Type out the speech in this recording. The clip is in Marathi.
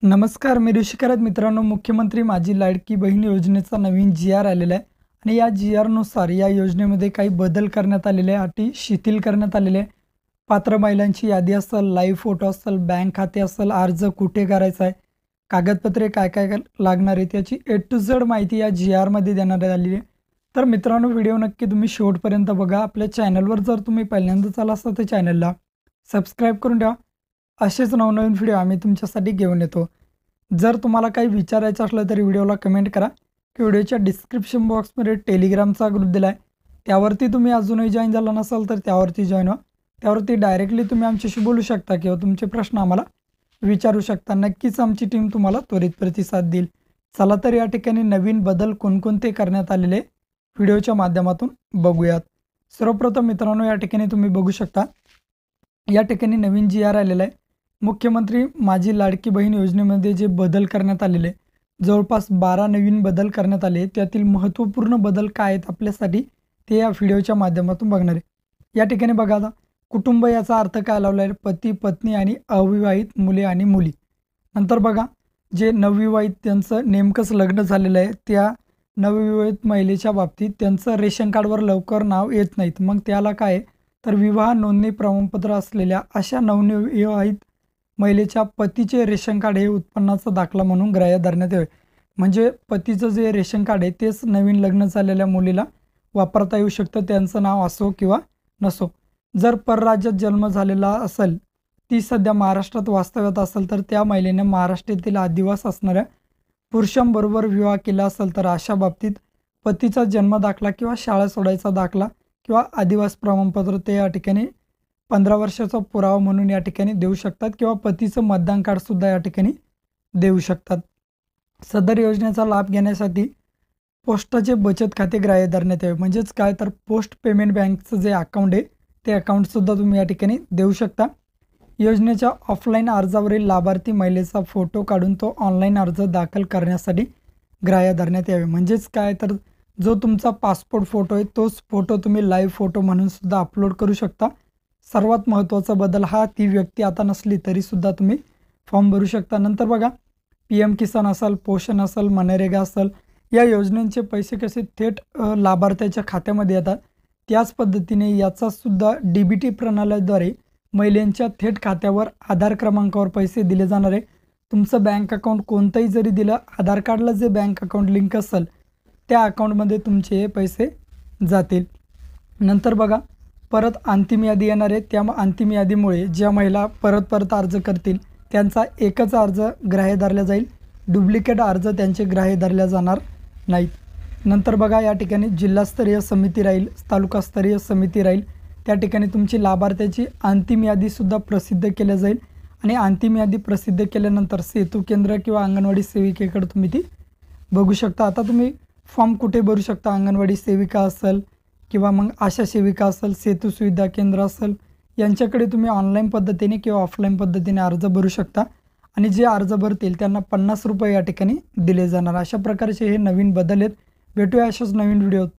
नमस्कार, मी ऋषिकरत मित्रांनो, मुख्यमंत्री माझी लाडकी बहीण योजनेचा नवीन जी-आर आलेला आहे आणि या जी-आरनुसार या योजनेमध्ये काही बदल करण्यात आलेले आहे, अटी शिथिल करण्यात आलेले आहे. पात्र महिलांची यादी असेल, लाईव्ह फोटो असेल, बँक खाते असेल, अर्ज कुठे करायचा आहे, कागदपत्रे काय लागणार आहेत, याची ए टू झेड माहिती या जी-आरमध्ये देण्यात आलेली आहे. तर मित्रांनो, व्हिडिओ नक्की तुम्ही शेवटपर्यंत बघा. आपल्या चॅनलवर जर तुम्ही पहिल्यांदाच आला असाल तर चॅनलला सबस्क्राईब करून ठेवा. असेच नवनवीन व्हिडिओ आम्ही तुमच्यासाठी घेऊन येतो. जर तुम्हाला काही विचारायचं असलं तर व्हिडिओला कमेंट करा की व्हिडिओच्या डिस्क्रिप्शन बॉक्समध्ये टेलिग्रामचा ग्रुप दिला आहे, त्यावरती तुम्ही अजूनही जॉईन झाला नसाल तर त्यावरती जॉईन व्हा. त्यावरती डायरेक्टली तुम्ही आमच्याशी बोलू शकता किंवा तुमचे प्रश्न आम्हाला विचारू शकता. नक्कीच आमची टीम तुम्हाला त्वरित प्रतिसाद देईल. चला तर या ठिकाणी नवीन बदल कोणकोणते करण्यात आलेले व्हिडिओच्या माध्यमातून बघूयात. सर्वप्रथम मित्रांनो, या ठिकाणी तुम्ही बघू शकता, या ठिकाणी नवीन जी-आर आलेला आहे. मुख्यमंत्री माझी लाडकी बहीण योजनेमध्ये जे बदल करण्यात आलेले, जवळपास 12 नवीन बदल करण्यात आले. त्यातील महत्त्वपूर्ण बदल काय आहेत आपल्यासाठी ते या व्हिडिओच्या माध्यमातून बघणार आहे. या ठिकाणी बघा, आता कुटुंब याचा अर्थ काय लावला आहे, पती, पत्नी आणि अविवाहित मुले आणि मुली. नंतर बघा, जे नवविवाहित त्यांचं नेमकंच लग्न झालेलं आहे, त्या नवविवाहित महिलेच्या बाबतीत त्यांचं रेशन कार्डवर लवकर नाव येत नाहीत. मग त्याला काय आहे, तर विवाह नोंदणी प्रमाणपत्र असलेल्या अशा नवविवाहित महिलेच्या पतीचे रेशन कार्ड हे उत्पन्नाचा दाखला म्हणून ग्राह्य धरण्यात यावे. म्हणजे पतीचं जे रेशन कार्ड आहे तेच नवीन लग्न झालेल्या मुलीला वापरता येऊ शकतं, त्यांचं नाव असो किंवा नसो. जर परराज्यात जन्म झालेला असेल, ती सध्या महाराष्ट्रात वास्तव्यात असेल, तर त्या महिलेने महाराष्ट्रातील आदिवास असणाऱ्या पुरुषांबरोबर विवाह केला असेल तर अशा बाबतीत पतीचा जन्म दाखला किंवा शाळा सोडायचा दाखला किंवा आदिवास प्रमाणपत्र ते या ठिकाणी 15 वर्षाचा पुरावा म्हणून या ठिकाणी देऊ शकतात किंवा पतीचं मतदान कार्डसुद्धा या ठिकाणी देऊ शकतात. सदर योजनेचा लाभ घेण्यासाठी पोस्टाचे बचत खाते ग्राह्य धरण्यात यावे. म्हणजेच काय, तर पोस्ट पेमेंट बँकचं जे अकाउंट आहे ते अकाउंटसुद्धा तुम्ही या ठिकाणी देऊ शकता. योजनेच्या ऑफलाईन अर्जावरील लाभार्थी महिलेचा फोटो काढून तो ऑनलाईन अर्ज दाखल करण्यासाठी ग्राह्य धरण्यात यावे. म्हणजेच काय, तर जो तुमचा पासपोर्ट फोटो आहे तोच फोटो तुम्ही लाईव्ह फोटो म्हणून सुद्धा अपलोड करू शकता. सर्वात महत्त्वाचा बदल हा, ती व्यक्ती आता नसली तरीसुद्धा तुम्ही फॉर्म भरू शकता. नंतर बघा, PM किसान असेल, पोषण असेल, मनरेगा असेल, या योजनांचे पैसे कसे थेट लाभार्थ्याच्या खात्यामध्ये येतात, त्याच पद्धतीने याचासुद्धा DBT प्रणालीद्वारे महिलांच्या थेट खात्यावर आधार क्रमांकावर पैसे दिले जाणार आहे. तुमचं बँक अकाउंट कोणतंही जरी दिलं, आधार कार्डला जे बँक अकाउंट लिंक असेल त्या अकाउंटमध्ये तुमचे हे पैसे जातील. नंतर बघा, परत अंतिम यादी येणार आहे. त्या अंतिम यादीमुळे ज्या महिला परत अर्ज करतील त्यांचा एकच अर्ज ग्राह्य धरला जाईल. डुप्लिकेट अर्ज त्यांचे ग्राह्य धरले जाणार नाहीत. नंतर बघा, या ठिकाणी जिल्हास्तरीय समिती राहील, तालुकास्तरीय समिती राहील. त्या ठिकाणी तुमची लाभार्थ्याची अंतिम यादीसुद्धा प्रसिद्ध केली जाईल आणि अंतिम यादी प्रसिद्ध केल्यानंतर सेतू केंद्र किंवा अंगणवाडी सेविकेकडे तुम्ही ती बघू शकता. आता तुम्ही फॉर्म कुठे भरू शकता, अंगणवाडी सेविका असेल किंवा मग आशा सेविका असेल, सेतू सुविधा केंद्र असेल, यांच्याकडे तुम्ही ऑनलाईन पद्धतीने किंवा ऑफलाईन पद्धतीने अर्ज भरू शकता आणि जे अर्ज भरतील त्यांना ₹50 या ठिकाणी दिले जाणार. अशा प्रकारचे हे नवीन बदल आहेत. भेटूया अशाच नवीन व्हिडिओ.